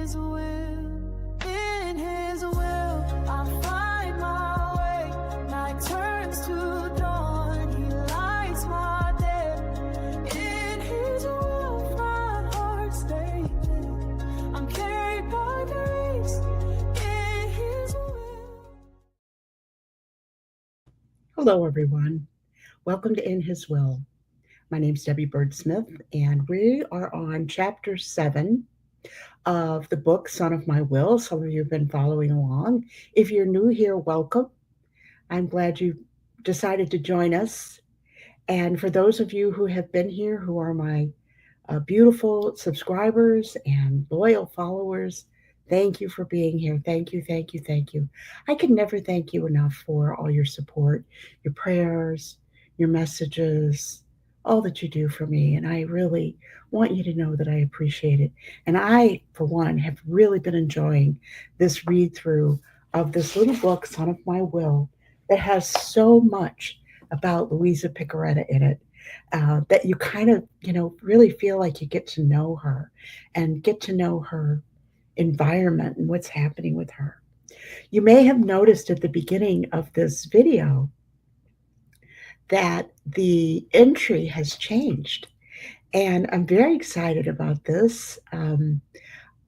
I find my way. Night turns to dawn. He lights my day. In His will, my heart stays. I'm carried by grace. In His will. Hello, everyone. Welcome to In His Will. My name's Debbie Bird Smith, and we are on Chapter 7 of the book, Son of My Will. Some of you have been following along. If you're new here, welcome. I'm glad you decided to join us. And for those of you who have been here, who are my beautiful subscribers and loyal followers, thank you for being here. Thank you, thank you, thank you. I can never thank you enough for all your support, your prayers, your messages, all that you do for me. And I really want you to know that I appreciate it. And I, for one, have really been enjoying this read through of this little book, Son of My Will, that has so much about Luisa Picaretta in it. That you kind of, really feel like you get to know her and get to know her environment and what's happening with her. You may have noticed at the beginning of this video that the entry has changed, and I'm very excited about this.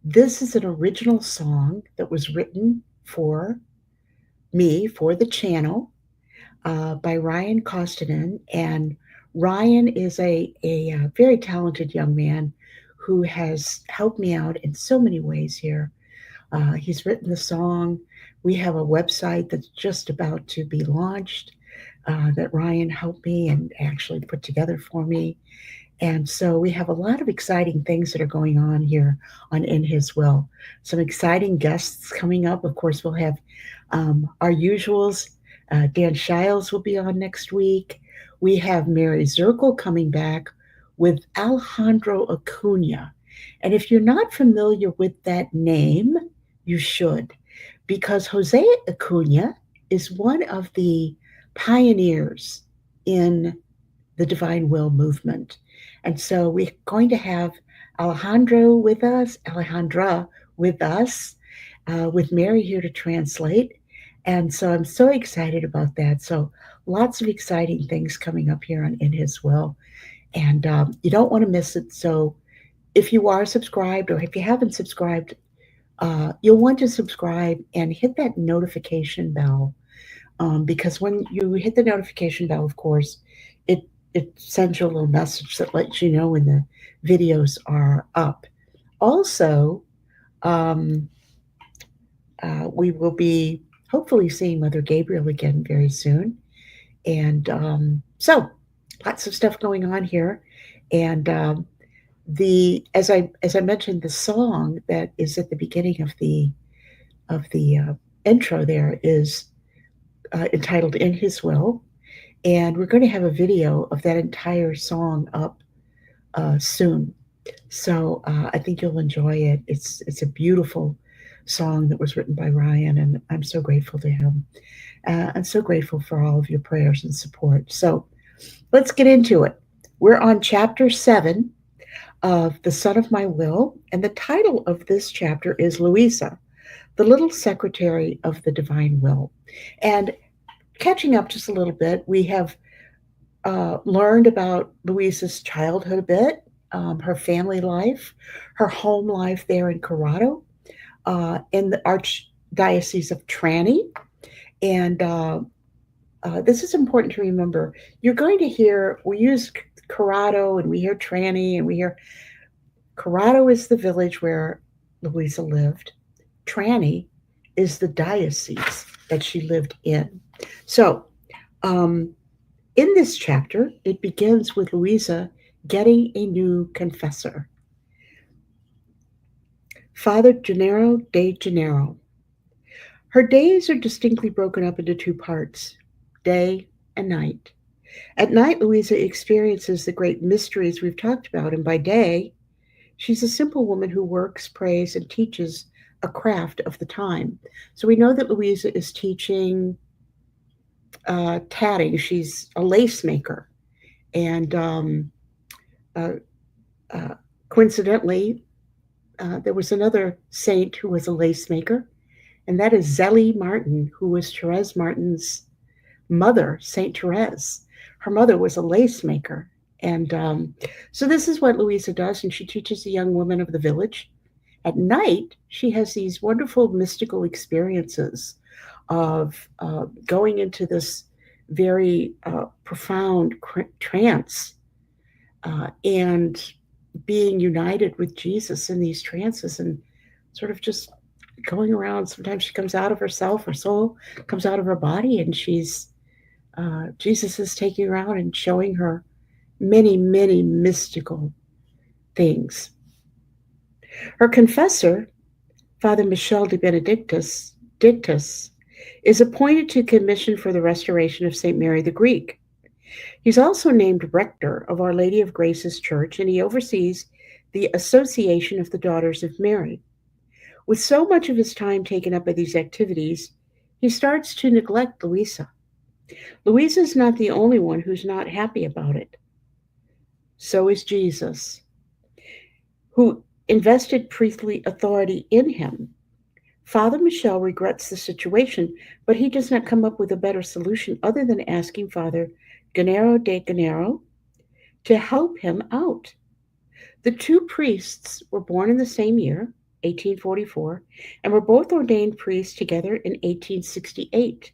This is an original song that was written for me, for the channel, by Ryan Kaustinen, and Ryan is a very talented young man who has helped me out in so many ways here. He's written the song. We have a website that's just about to be launched that Ryan helped me and actually put together for me. And so we have a lot of exciting things that are going on here on In His Will. Some exciting guests coming up. Of course, we'll have our usuals. Dan Shiles will be on next week. We have Mary Zirkle coming back with Alejandro Acuna. And if you're not familiar with that name, you should, because Jose Acuna is one of the pioneers in the Divine Will movement. And so we're going to have Alejandra with us, with Mary here to translate. And so I'm so excited about that. So lots of exciting things coming up here on In His Will. And you don't want to miss it. So if you are subscribed, or if you haven't subscribed, you'll want to subscribe and hit that notification bell. Because when you hit the notification bell, of course, it sends you a little message that lets you know when the videos are up. Also, we will be hopefully seeing Mother Gabriel again very soon. And so lots of stuff going on here. And as I mentioned, the song that is at the beginning of the intro there is entitled In His Will. And we're going to have a video of that entire song up soon. So I think you'll enjoy it. It's a beautiful song that was written by Ryan, and I'm so grateful to him. I'm so grateful for all of your prayers and support. So let's get into it. We're on Chapter 7 of The Son of My Will, and the title of this chapter is Luisa, the Little Secretary of the Divine Will. And catching up just a little bit, we have learned about Luisa's childhood a bit, her family life, her home life there in Corrado, in the Archdiocese of Trani. And this is important to remember. You're going to hear, we use Corrado and we hear Trani, and we hear Corrado is the village where Luisa lived. Trani is the diocese that she lived in. So in this chapter, it begins with Luisa getting a new confessor, Father Gennaro de Gennaro. Her days are distinctly broken up into two parts, day and night. At night, Luisa experiences the great mysteries we've talked about, and by day, she's a simple woman who works, prays, and teaches a craft of the time. So we know that Luisa is teaching tatting. She's a lace maker. And coincidentally, there was another saint who was a lace maker, and that is Zélie Martin, who was Therese Martin's mother, Saint Therese. Her mother was a lace maker. And so this is what Luisa does, and she teaches the young women of the village. At night, she has these wonderful mystical experiences of going into this very profound trance and being united with Jesus in these trances and sort of just going around. Sometimes she comes out of herself, her soul comes out of her body, and Jesus is taking her out and showing her many, many mystical things. Her confessor, Father Michel de Benedictus, is appointed to commission for the restoration of St. Mary the Greek. He's also named rector of Our Lady of Grace's Church, and he oversees the Association of the Daughters of Mary. With so much of his time taken up by these activities, he starts to neglect Luisa. Luisa is not the only one who's not happy about it. So is Jesus, who invested priestly authority in him. Father Michel regrets the situation, but he does not come up with a better solution other than asking Father Gennaro de Gennaro to help him out. The two priests were born in the same year, 1844, and were both ordained priests together in 1868.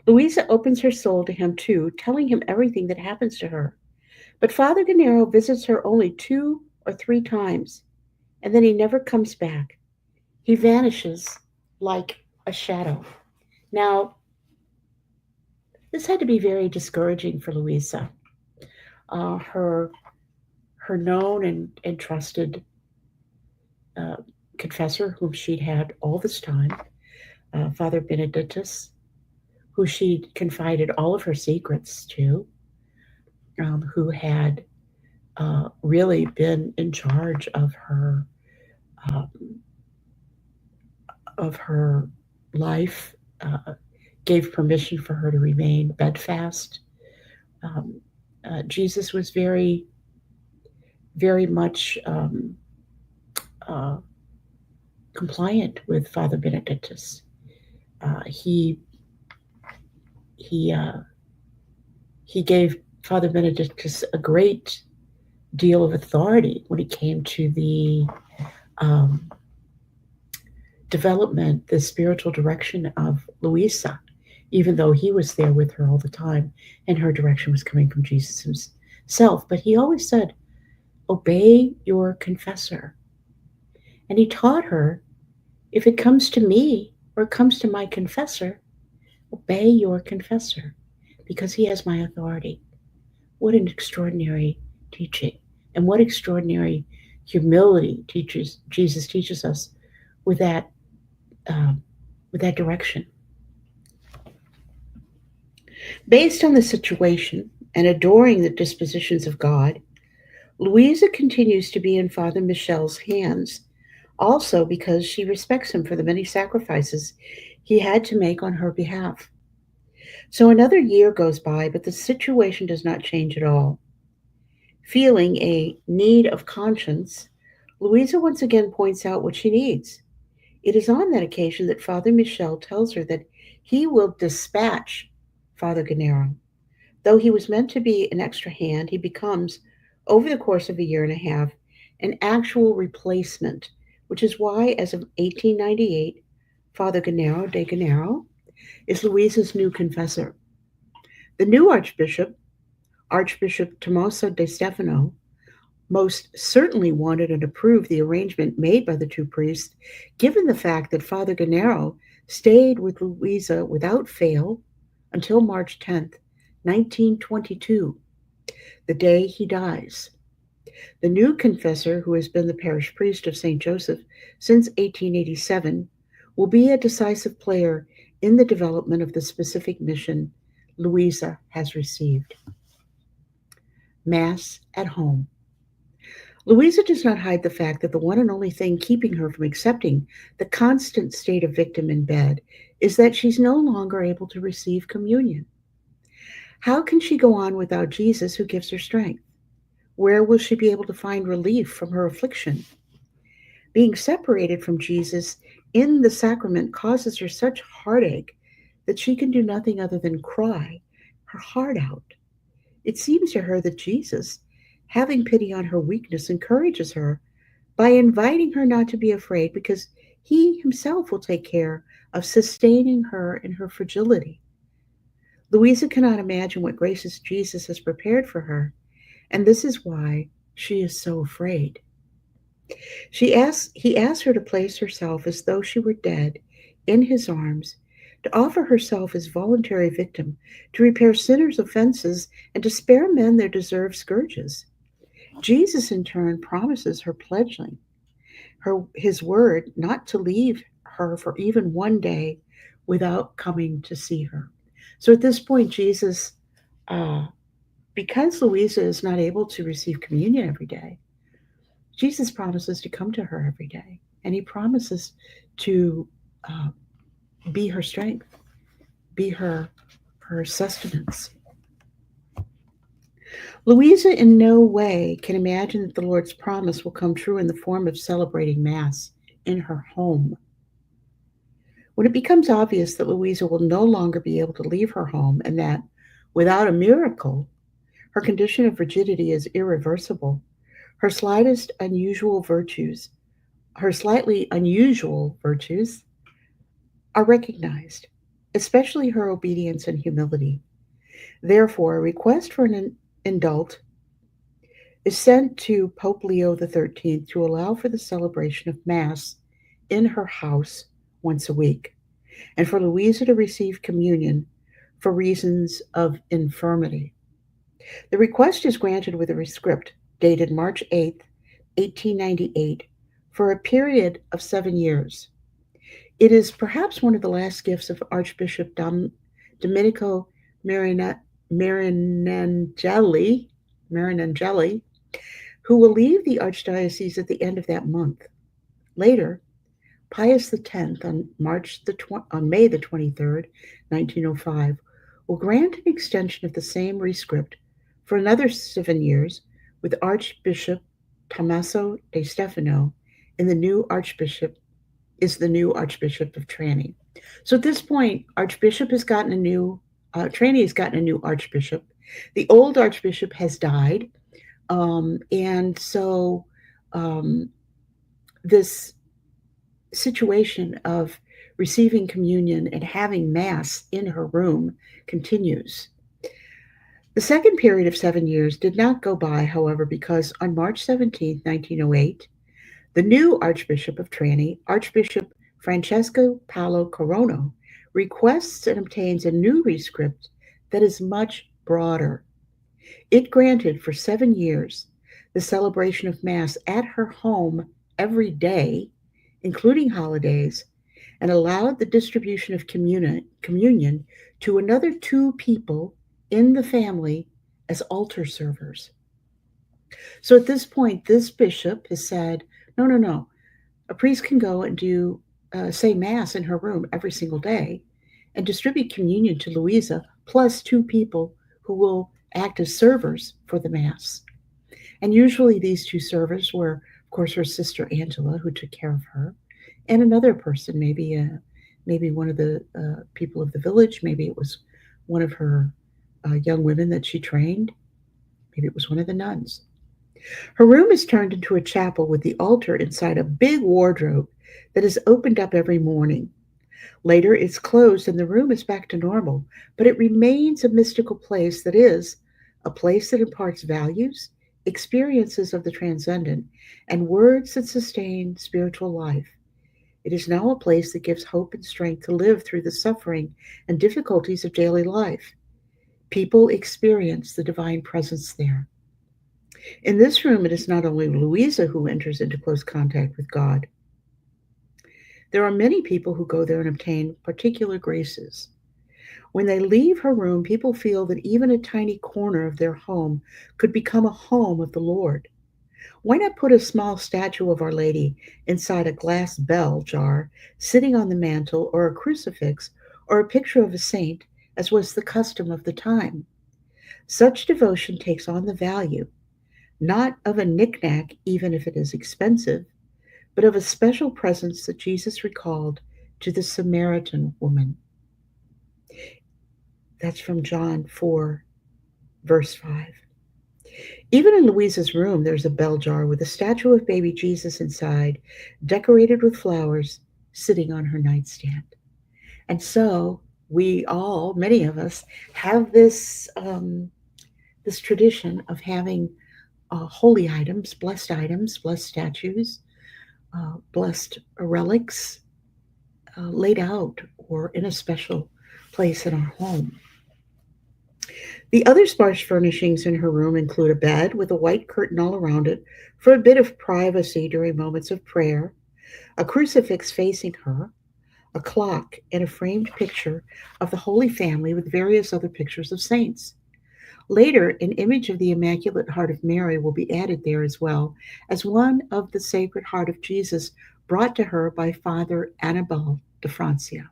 Luisa opens her soul to him too, telling him everything that happens to her. But Father Gennaro visits her only 2 or 3 times, and then he never comes back. He vanishes like a shadow. Now, this had to be very discouraging for Luisa. Her known and trusted confessor, whom she'd had all this time, Father Benedictus, who she'd confided all of her secrets to, who had really been in charge of her life, gave permission for her to remain bedfast. Jesus was very, very much compliant with Father Benedictus. He gave Father Benedictus a great deal of authority when it came to the development, the spiritual direction of Luisa, even though he was there with her all the time and her direction was coming from Jesus himself. But he always said, obey your confessor. And he taught her, if it comes to me or it comes to my confessor, obey your confessor because he has my authority. What an extraordinary teaching, and what extraordinary humility Jesus teaches us with that direction. Based on the situation and adoring the dispositions of God, Luisa continues to be in Father Michel's hands, also because she respects him for the many sacrifices he had to make on her behalf. So another year goes by, but the situation does not change at all. Feeling a need of conscience, Luisa once again points out what she needs. It is on that occasion that Father Michel tells her that he will dispatch Father Gennaro. Though he was meant to be an extra hand, he becomes, over the course of a year and a half, an actual replacement, which is why, as of 1898, Father Gennaro de Gennaro is Luisa's new confessor. The new Archbishop, Archbishop Tommaso de Stefano, most certainly wanted and approved the arrangement made by the two priests, given the fact that Father Gennaro stayed with Luisa without fail until March 10th, 1922, the day he dies. The new confessor, who has been the parish priest of St. Joseph since 1887, will be a decisive player in the development of the specific mission Luisa has received. Mass at home. Luisa does not hide the fact that the one and only thing keeping her from accepting the constant state of victim in bed is that she's no longer able to receive communion. How can she go on without Jesus, who gives her strength? Where will she be able to find relief from her affliction? Being separated from Jesus in the sacrament causes her such heartache that she can do nothing other than cry her heart out. It seems to her that Jesus, having pity on her weakness, encourages her by inviting her not to be afraid because he himself will take care of sustaining her in her fragility. Louisa cannot imagine what graces Jesus has prepared for her, and this is why she is so afraid. He asks her to place herself as though she were dead in his arms, to offer herself as voluntary victim, to repair sinners' offenses, and to spare men their deserved scourges. Jesus, in turn, promises her pledging his word not to leave her for even one day without coming to see her. So at this point, Jesus, uh, because Louisa is not able to receive communion every day, Jesus promises to come to her every day, and he promises to uh, be her strength, be her sustenance. Louisa in no way can imagine that the Lord's promise will come true in the form of celebrating Mass in her home. When it becomes obvious that Louisa will no longer be able to leave her home and that, without a miracle, her condition of rigidity is irreversible, her slightest unusual virtues, her slightly unusual virtues are recognized, especially her obedience and humility. Therefore, a request for an indult is sent to Pope Leo XIII to allow for the celebration of Mass in her house once a week, and for Louisa to receive communion for reasons of infirmity. The request is granted with a rescript dated March 8th, 1898, for a period of 7 years. It is perhaps one of the last gifts of Archbishop Domenico Marinangeli, who will leave the archdiocese at the end of that month. Later, Pius X, on May the 23rd, 1905, will grant an extension of the same rescript for another 7 years with Archbishop Tommaso de Stefano in the new Archbishop of Trani. So at this point, Trani has gotten a new archbishop. The old archbishop has died, and so this situation of receiving communion and having Mass in her room continues. The second period of 7 years did not go by, however, because on March 17, 1908, the new Archbishop of Trani, Archbishop Francesco Paolo Corono, requests and obtains a new rescript that is much broader. It granted for 7 years the celebration of Mass at her home every day, including holidays, and allowed the distribution of communion to another 2 people in the family as altar servers. So at this point, this bishop has said, no. A priest can go and say Mass in her room every single day and distribute communion to Louisa, plus 2 people who will act as servers for the Mass. And usually these 2 servers were, of course, her sister Angela, who took care of her, and another person, maybe one of the people of the village, maybe it was one of her young women that she trained, maybe it was one of the nuns. Her room is turned into a chapel with the altar inside a big wardrobe that is opened up every morning. Later, it's closed and the room is back to normal, but it remains a mystical place that is a place that imparts values, experiences of the transcendent, and words that sustain spiritual life. It is now a place that gives hope and strength to live through the suffering and difficulties of daily life. People experience the divine presence there. In this room, it is not only Louisa who enters into close contact with God. There are many people who go there and obtain particular graces. When they leave her room, people feel that even a tiny corner of their home could become a home of the Lord. Why not put a small statue of Our Lady inside a glass bell jar sitting on the mantel, or a crucifix, or a picture of a saint, as was the custom of the time? Such devotion takes on the value, not of a knickknack, even if it is expensive, but of a special presence that Jesus recalled to the Samaritan woman. That's from John 4, verse 5. Even in Louisa's room, there's a bell jar with a statue of baby Jesus inside, decorated with flowers, sitting on her nightstand. And so we all, many of us, have this tradition of having holy items, blessed statues, blessed relics laid out or in a special place in our home. The other sparse furnishings in her room include a bed with a white curtain all around it for a bit of privacy during moments of prayer, a crucifix facing her, a clock, and a framed picture of the Holy Family with various other pictures of saints. Later, an image of the Immaculate Heart of Mary will be added there as well as one of the Sacred Heart of Jesus brought to her by Father Annibal de Francia.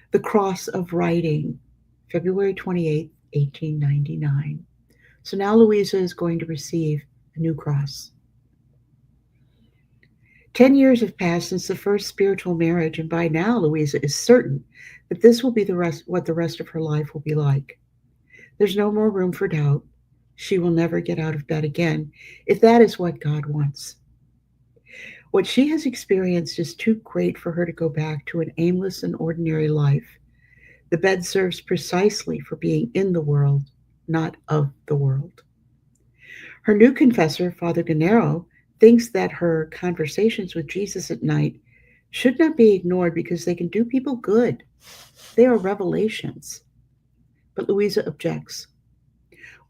The Cross of Writing, February 28, 1899. So now Luisa is going to receive a new cross. 10 years have passed since the first spiritual marriage, and by now Luisa is certain that this will be what the rest of her life will be like. There's no more room for doubt. She will never get out of bed again, if that is what God wants. What she has experienced is too great for her to go back to an aimless and ordinary life. The bed serves precisely for being in the world, not of the world. Her new confessor, Father Gennaro, thinks that her conversations with Jesus at night should not be ignored because they can do people good. They are revelations. But Luisa objects.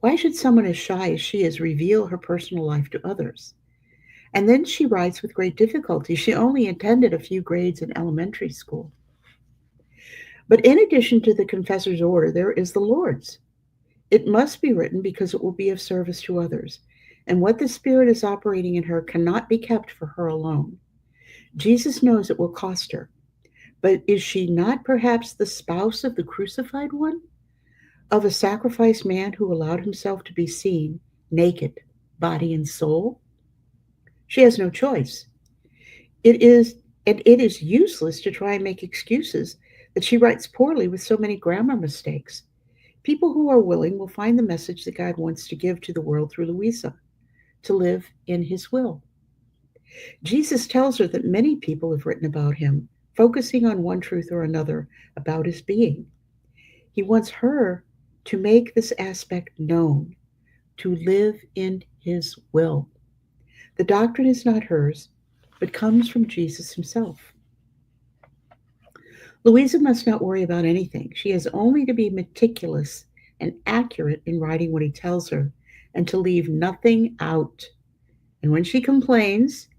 Why should someone as shy as she is reveal her personal life to others? And then she writes with great difficulty. She only attended a few grades in elementary school. But in addition to the confessor's order, there is the Lord's. It must be written because it will be of service to others. And what the Spirit is operating in her cannot be kept for her alone. Jesus knows it will cost her. But is she not perhaps the spouse of the crucified one? Of a sacrificed man who allowed himself to be seen, naked, body and soul? She has no choice. It is useless to try and make excuses that she writes poorly with so many grammar mistakes. People who are willing will find the message that God wants to give to the world through Luisa, to live in his will. Jesus tells her that many people have written about him, focusing on one truth or another about his being. He wants her to make this aspect known, to live in his will. The doctrine is not hers, but comes from Jesus himself. Luisa must not worry about anything. She has only to be meticulous and accurate in writing what he tells her and to leave nothing out. And when she complains,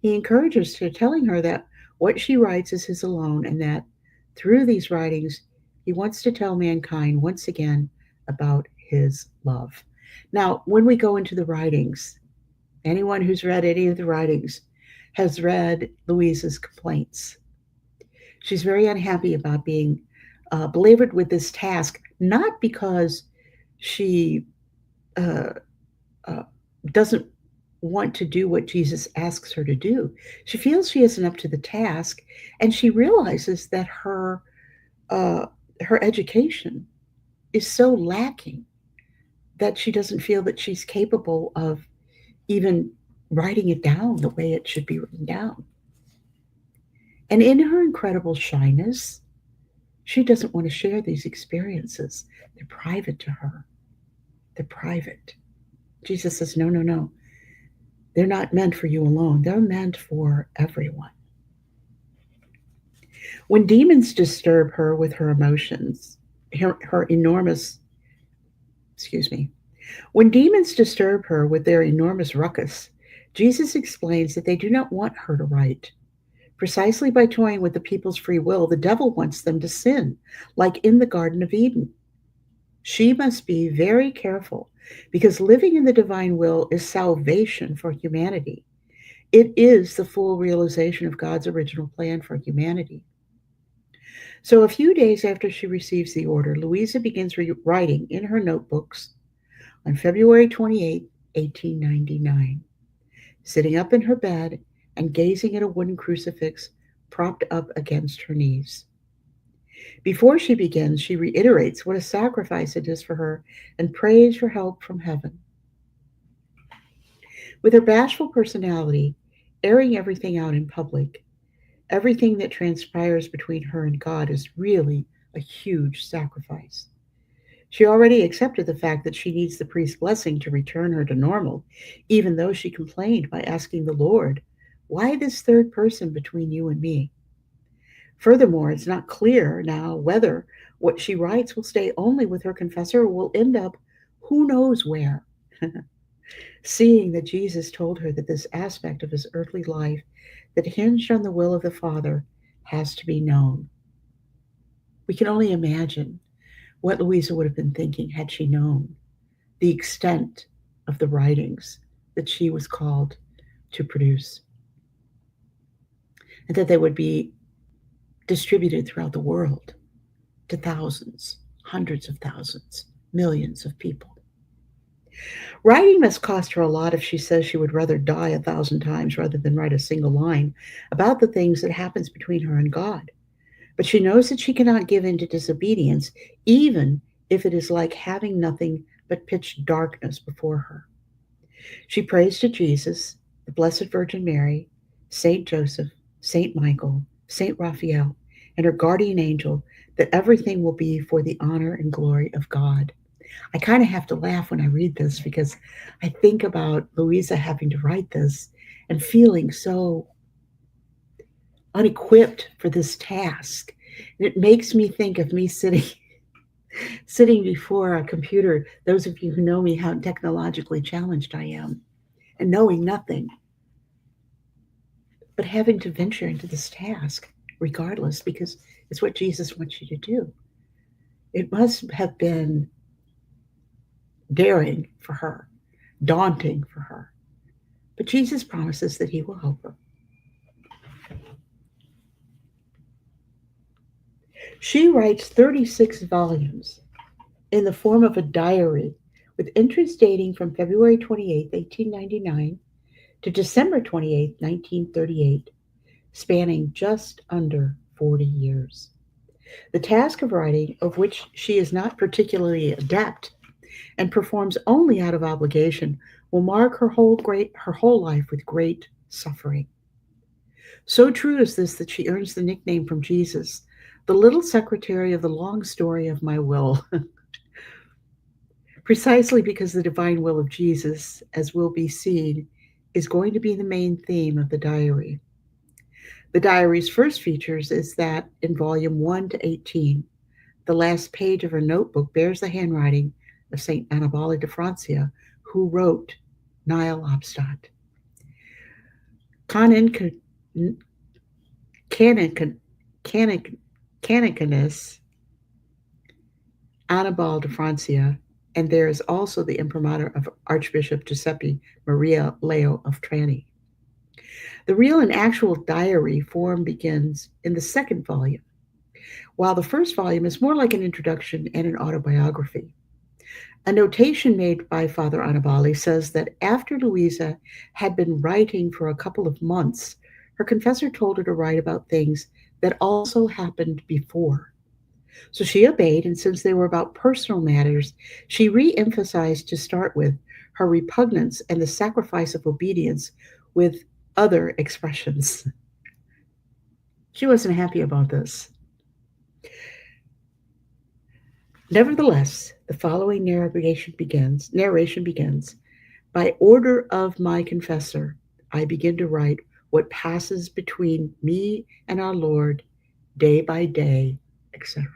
he encourages her, telling her that what she writes is his alone and that through these writings, he wants to tell mankind once again about his love. Now, when we go into the writings, anyone who's read any of the writings has read Luisa's complaints. She's very unhappy about being belabored with this task, not because she doesn't want to do what Jesus asks her to do. She feels she isn't up to the task, and she realizes that her education is so lacking that she doesn't feel that she's capable of even writing it down the way it should be written down. And in her incredible shyness, she doesn't want to share these experiences. They're private to her. They're private. Jesus says, no, no, no. They're not meant for you alone. They're meant for everyone. When demons disturb her with her emotions, when demons disturb her with their enormous ruckus, Jesus explains that they do not want her to write. Precisely by toying with the people's free will, the devil wants them to sin, like in the Garden of Eden. She must be very careful because living in the divine will is salvation for humanity. It is the full realization of God's original plan for humanity. So a few days after she receives the order, Luisa begins writing in her notebooks on February 28, 1899. Sitting up in her bed and gazing at a wooden crucifix propped up against her knees. Before she begins, she reiterates what a sacrifice it is for her and prays for help from heaven. With her bashful personality, airing everything out in public, everything that transpires between her and God is really a huge sacrifice. She already accepted the fact that she needs the priest's blessing to return her to normal, even though she complained by asking the Lord, "Why this third person between you and me?" Furthermore, it's not clear now whether what she writes will stay only with her confessor or will end up who knows where. Seeing that Jesus told her that this aspect of his earthly life that hinged on the will of the Father has to be known. We can only imagine what Luisa would have been thinking had she known the extent of the writings that she was called to produce, and that they would be distributed throughout the world to thousands, hundreds of thousands, millions of people. Writing must cost her a lot if she says she would rather die 1,000 times rather than write a single line about the things that happens between her and God. But she knows that she cannot give in to disobedience, even if it is like having nothing but pitch darkness before her. She prays to Jesus, the Blessed Virgin Mary, Saint Joseph, Saint Michael, Saint Raphael, and her guardian angel that everything will be for the honor and glory of God. I kind of have to laugh when I read this because I think about Luisa having to write this and feeling so unequipped for this task. And it makes me think of me sitting before a computer, those of you who know me, how technologically challenged I am, and knowing nothing, but having to venture into this task regardless, because it's what Jesus wants you to do. It must have been daring for her, daunting for her. But Jesus promises that he will help her. She writes 36 volumes in the form of a diary with entries dating from February 28, 1899 to December 28, 1938, spanning just under 40 years. The task of writing, of which she is not particularly adept and performs only out of obligation, will mark her whole life with great suffering. So true is this that she earns the nickname from Jesus, the little secretary of the long story of my will. Precisely because the divine will of Jesus, as will be seen, is going to be the main theme of the diary. The diary's first features is that in volume 1 to 18, the last page of her notebook bears the handwriting of St. Annibale de Francia, who wrote Nihil obstat. Canonicus Annibale de Francia, and there is also the imprimatur of Archbishop Giuseppe Maria Leo of Trani. The real and actual diary form begins in the second volume, while the first volume is more like an introduction and an autobiography. A notation made by Father Annibale says that after Luisa had been writing for a couple of months, her confessor told her to write about things that also happened before. So she obeyed, and since they were about personal matters, she re-emphasized to start with her repugnance and the sacrifice of obedience with other expressions. She wasn't happy about this. Nevertheless, the following narration begins, by order of my confessor, I begin to write what passes between me and our Lord day by day, etc.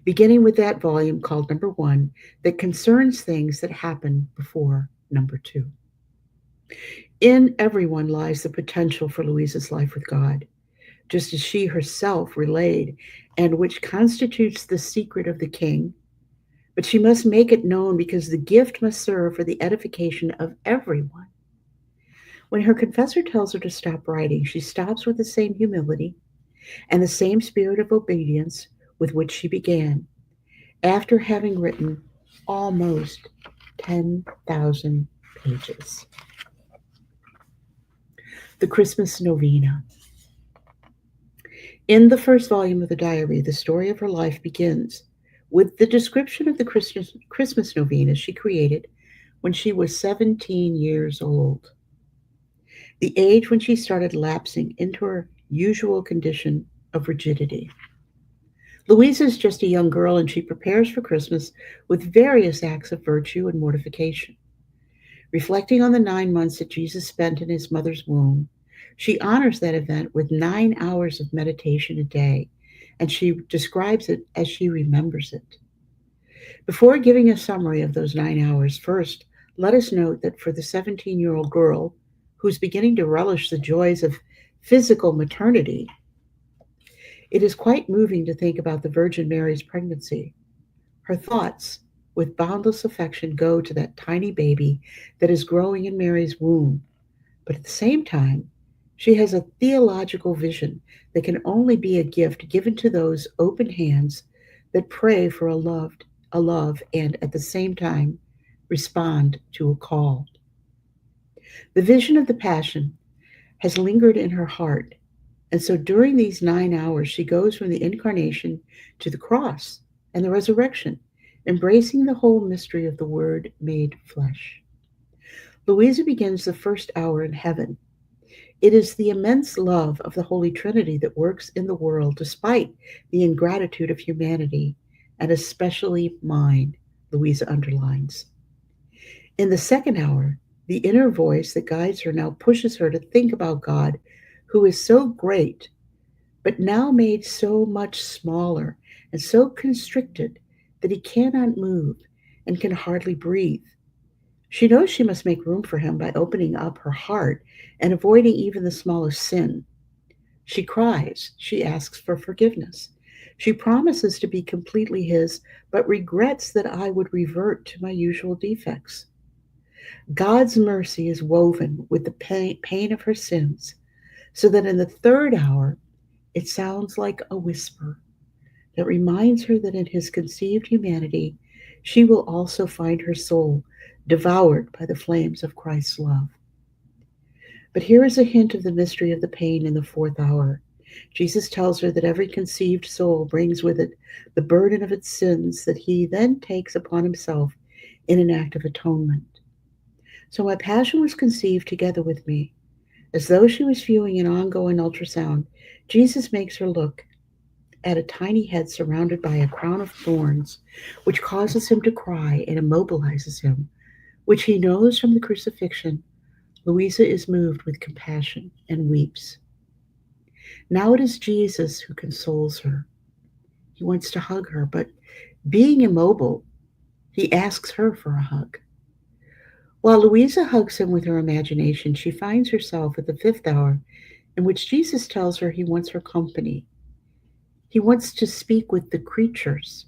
Beginning with that volume called number 1 that concerns things that happen before number 2. In everyone lies the potential for Luisa's life with God, just as she herself relayed, and which constitutes the secret of the king. But she must make it known because the gift must serve for the edification of everyone. When her confessor tells her to stop writing, she stops with the same humility and the same spirit of obedience with which she began, after having written almost 10,000 pages. The Christmas Novena. In the first volume of the diary, the story of her life begins with the description of the Christmas novena she created when she was 17 years old, the age when she started lapsing into her usual condition of rigidity. Louisa is just a young girl and she prepares for Christmas with various acts of virtue and mortification. Reflecting on the 9 months that Jesus spent in his mother's womb, she honors that event with 9 hours of meditation a day, and she describes it as she remembers it. Before giving a summary of those 9 hours, first, let us note that for the 17-year-old girl who's beginning to relish the joys of physical maternity, it is quite moving to think about the Virgin Mary's pregnancy. Her thoughts, with boundless affection, go to that tiny baby that is growing in Mary's womb. But at the same time, she has a theological vision that can only be a gift given to those open hands that pray for a love, and at the same time respond to a call. The vision of the Passion has lingered in her heart, and so during these 9 hours, she goes from the incarnation to the cross and the resurrection, embracing the whole mystery of the Word made flesh. Louisa begins the first hour in heaven. It is the immense love of the Holy Trinity that works in the world despite the ingratitude of humanity, and especially mine, Louisa underlines. In the second hour, the inner voice that guides her now pushes her to think about God, who is so great, but now made so much smaller and so constricted that he cannot move and can hardly breathe. She knows she must make room for him by opening up her heart and avoiding even the smallest sin. She cries, she asks for forgiveness. She promises to be completely his, but regrets that I would revert to my usual defects. God's mercy is woven with the pain of her sins, so that in the third hour, it sounds like a whisper that reminds her that in his conceived humanity, she will also find her soul devoured by the flames of Christ's love. But here is a hint of the mystery of the pain in the fourth hour. Jesus tells her that every conceived soul brings with it the burden of its sins that he then takes upon himself in an act of atonement. So my passion was conceived together with me. As though she was viewing an ongoing ultrasound, Jesus makes her look at a tiny head surrounded by a crown of thorns, which causes him to cry and immobilizes him, which he knows from the crucifixion. Louisa is moved with compassion and weeps. Now it is Jesus who consoles her. He wants to hug her, but being immobile, he asks her for a hug. While Louisa hugs him with her imagination, she finds herself at the fifth hour, in which Jesus tells her he wants her company. He wants to speak with the creatures,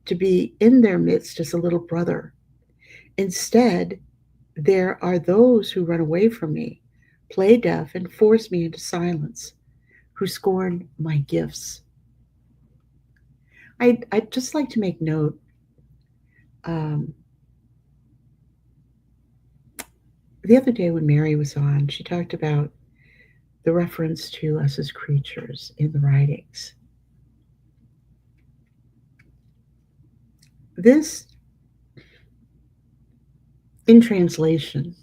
to be in their midst as a little brother. Instead, there are those who run away from me, play deaf, and force me into silence, who scorn my gifts. I'd just like to make note, the other day when Mary was on, she talked about the reference to us as creatures in the writings. This, in translation,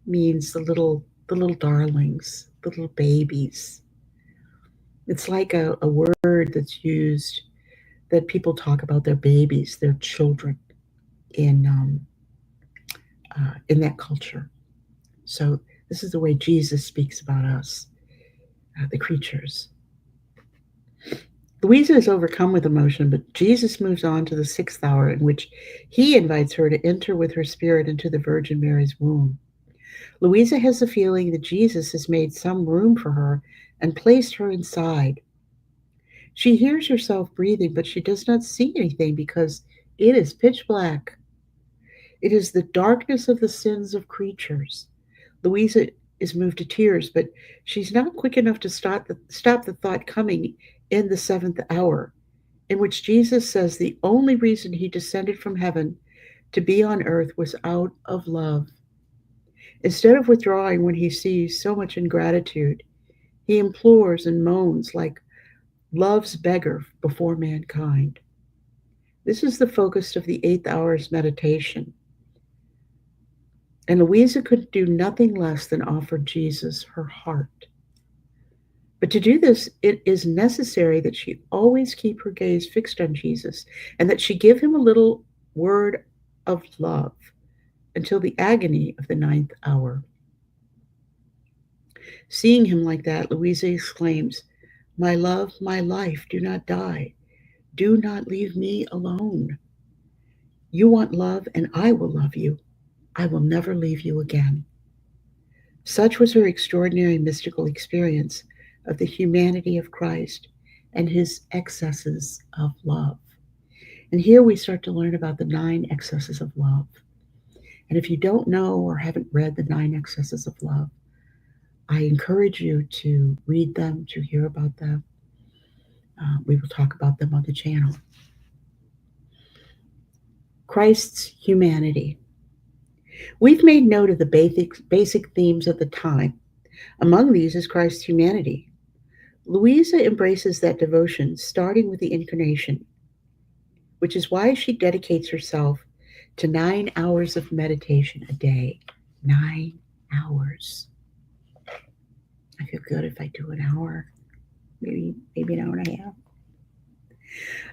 means the little darlings, the little babies. It's like a word that's used, that people talk about their babies, their children in that culture. So this is the way Jesus speaks about us, the creatures. Louisa is overcome with emotion, but Jesus moves on to the sixth hour, in which he invites her to enter with her spirit into the Virgin Mary's womb. Louisa has the feeling that Jesus has made some room for her and placed her inside. She hears herself breathing, but she does not see anything because it is pitch black. It is the darkness of the sins of creatures. Louisa is moved to tears, but she's not quick enough to stop the thought coming in the seventh hour, in which Jesus says the only reason he descended from heaven to be on earth was out of love. Instead of withdrawing when he sees so much ingratitude, he implores and moans like love's beggar before mankind. This is the focus of the eighth hour's meditation. And Luisa could do nothing less than offer Jesus her heart. But to do this, it is necessary that she always keep her gaze fixed on Jesus and that she give him a little word of love until the agony of the ninth hour. Seeing him like that, Luisa exclaims, "My love, my life, do not die. Do not leave me alone. You want love, and I will love you. I will never leave you again." Such was her extraordinary mystical experience of the humanity of Christ and his excesses of love. And here we start to learn about the 9 excesses of love. And if you don't know or haven't read the 9 excesses of love, I encourage you to read them, to hear about them. We will talk about them on the channel. Christ's humanity. We've made note of the basic themes of the time. Among these is Christ's humanity. Luisa embraces that devotion, starting with the incarnation, which is why she dedicates herself to 9 hours of meditation a day. 9 hours. I feel good if I do an hour, maybe an hour and a half.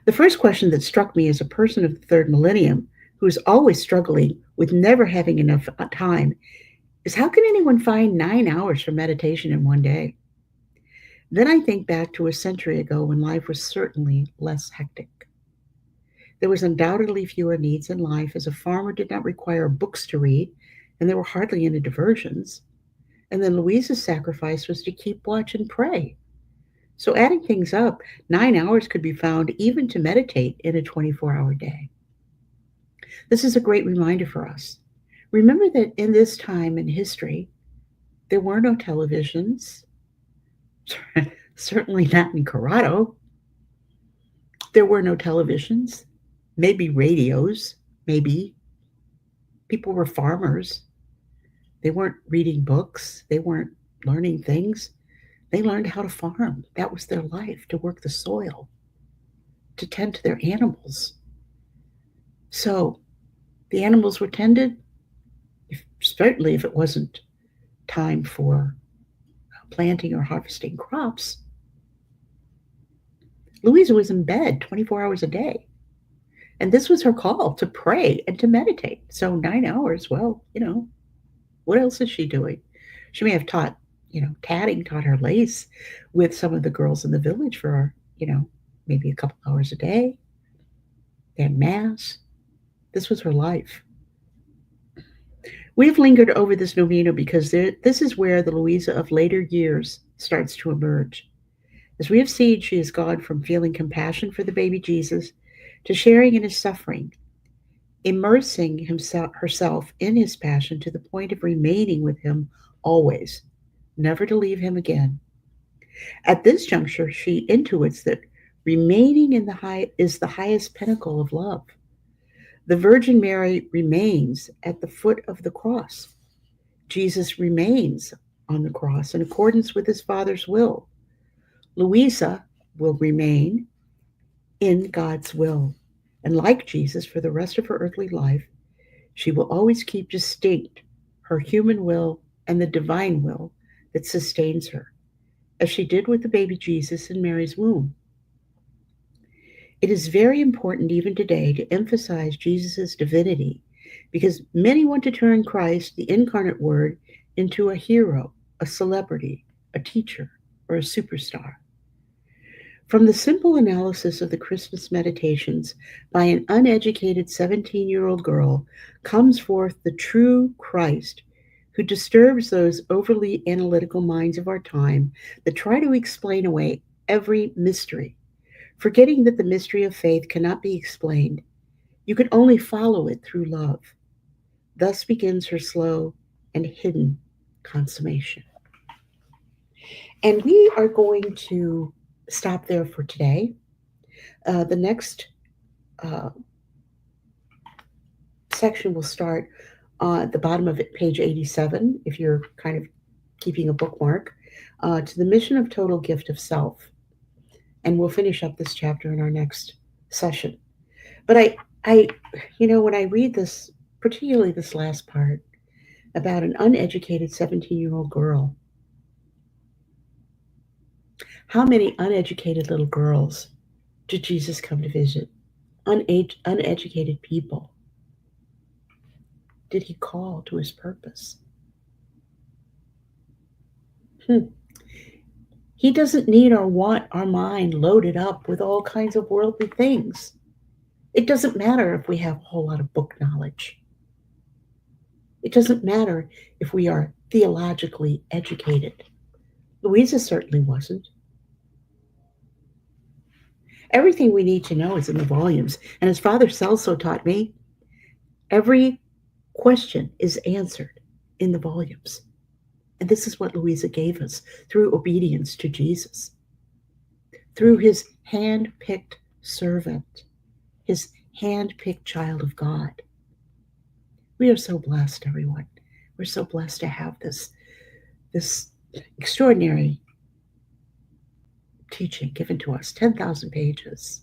The first question that struck me as a person of the third millennium who is always struggling with never having enough time is, how can anyone find 9 hours for meditation in one day? Then I think back to a century ago when life was certainly less hectic. There was undoubtedly fewer needs in life, as a farmer did not require books to read, and there were hardly any diversions. And then Luisa's sacrifice was to keep watch and pray. So adding things up, 9 hours could be found even to meditate in a 24-hour day. This is a great reminder for us. Remember that in this time in history, there were no televisions, certainly not in Corrado. There were no televisions, maybe radios, maybe. People were farmers. They weren't reading books. They weren't learning things. They learned how to farm. That was their life, to work the soil, to tend to their animals. So the animals were tended, certainly if it wasn't time for planting or harvesting crops. Luisa was in bed 24 hours a day. And this was her call, to pray and to meditate. So 9 hours, well, what else is she doing? She may have taught her lace with some of the girls in the village for, maybe a couple hours a day. They had mass. This was her life. We've lingered over this novena because this is where the Luisa of later years starts to emerge. As we have seen, she has gone from feeling compassion for the baby Jesus to sharing in his suffering, immersing herself in his passion to the point of remaining with him always, never to leave him again. At this juncture, she intuits that remaining is the highest pinnacle of love. The Virgin Mary remains at the foot of the cross. Jesus remains on the cross in accordance with his Father's will. Luisa will remain in God's will. And like Jesus, for the rest of her earthly life, she will always keep distinct her human will and the divine will that sustains her, as she did with the baby Jesus in Mary's womb. It is very important even today to emphasize Jesus' divinity, because many want to turn Christ, the incarnate Word, into a hero, a celebrity, a teacher, or a superstar. From the simple analysis of the Christmas meditations by an uneducated 17-year-old girl comes forth the true Christ, who disturbs those overly analytical minds of our time that try to explain away every mystery, forgetting that the mystery of faith cannot be explained. You can only follow it through love. Thus begins her slow and hidden consummation. And we are going to stop there for today. The next section will start at the bottom of it, page 87, if you're kind of keeping a bookmark, to the mission of total gift of self. And we'll finish up this chapter in our next session. But when I read this, particularly this last part about an uneducated 17-year-old girl, how many uneducated little girls did Jesus come to visit? Uneducated people did he call to his purpose? He doesn't need or want our mind loaded up with all kinds of worldly things. It doesn't matter if we have a whole lot of book knowledge. It doesn't matter if we are theologically educated. Luisa certainly wasn't. Everything we need to know is in the volumes. And as Father Celso taught me, every question is answered in the volumes. And this is what Luisa gave us through obedience to Jesus, through his hand-picked servant, his hand-picked child of God. We are so blessed, everyone. We're so blessed to have this extraordinary teaching given to us, 10,000 pages.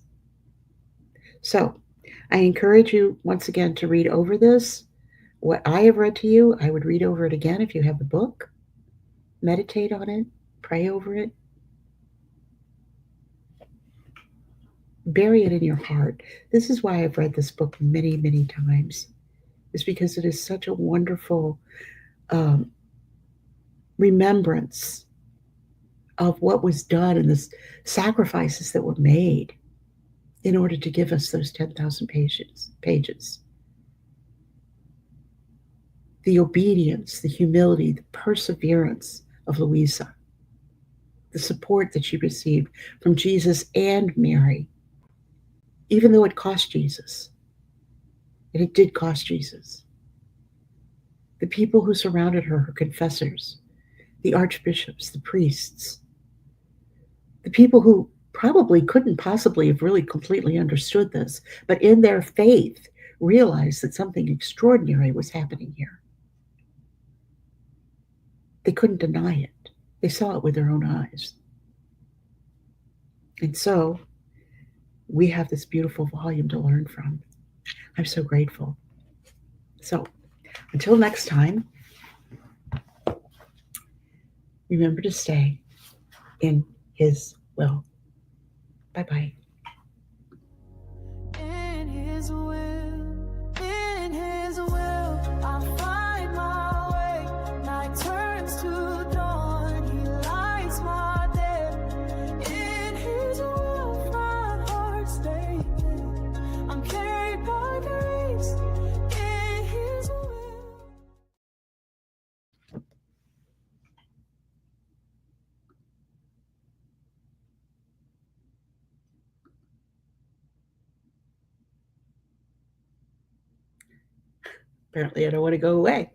So I encourage you once again to read over this. What I have read to you, I would read over it again if you have the book. Meditate on it, pray over it. Bury it in your heart. This is why I've read this book many, many times. It's because it is such a wonderful remembrance of what was done and the sacrifices that were made in order to give us those 10,000 pages. The obedience, the humility, the perseverance of Luisa, the support that she received from Jesus and Mary, even though it cost Jesus. And it did cost Jesus. The people who surrounded her, her confessors, the archbishops, the priests, the people who probably couldn't possibly have really completely understood this, but in their faith realized that something extraordinary was happening here. They couldn't deny it. They saw it with their own eyes. And so we have this beautiful volume to learn from. I'm so grateful. So until next time, remember to stay in his will. Bye-bye. In his will, I find my way. Night turns to dawn, he lights my day. In his will, my heart stays. I'm carried by grace. In his will. Apparently, I don't want to go away.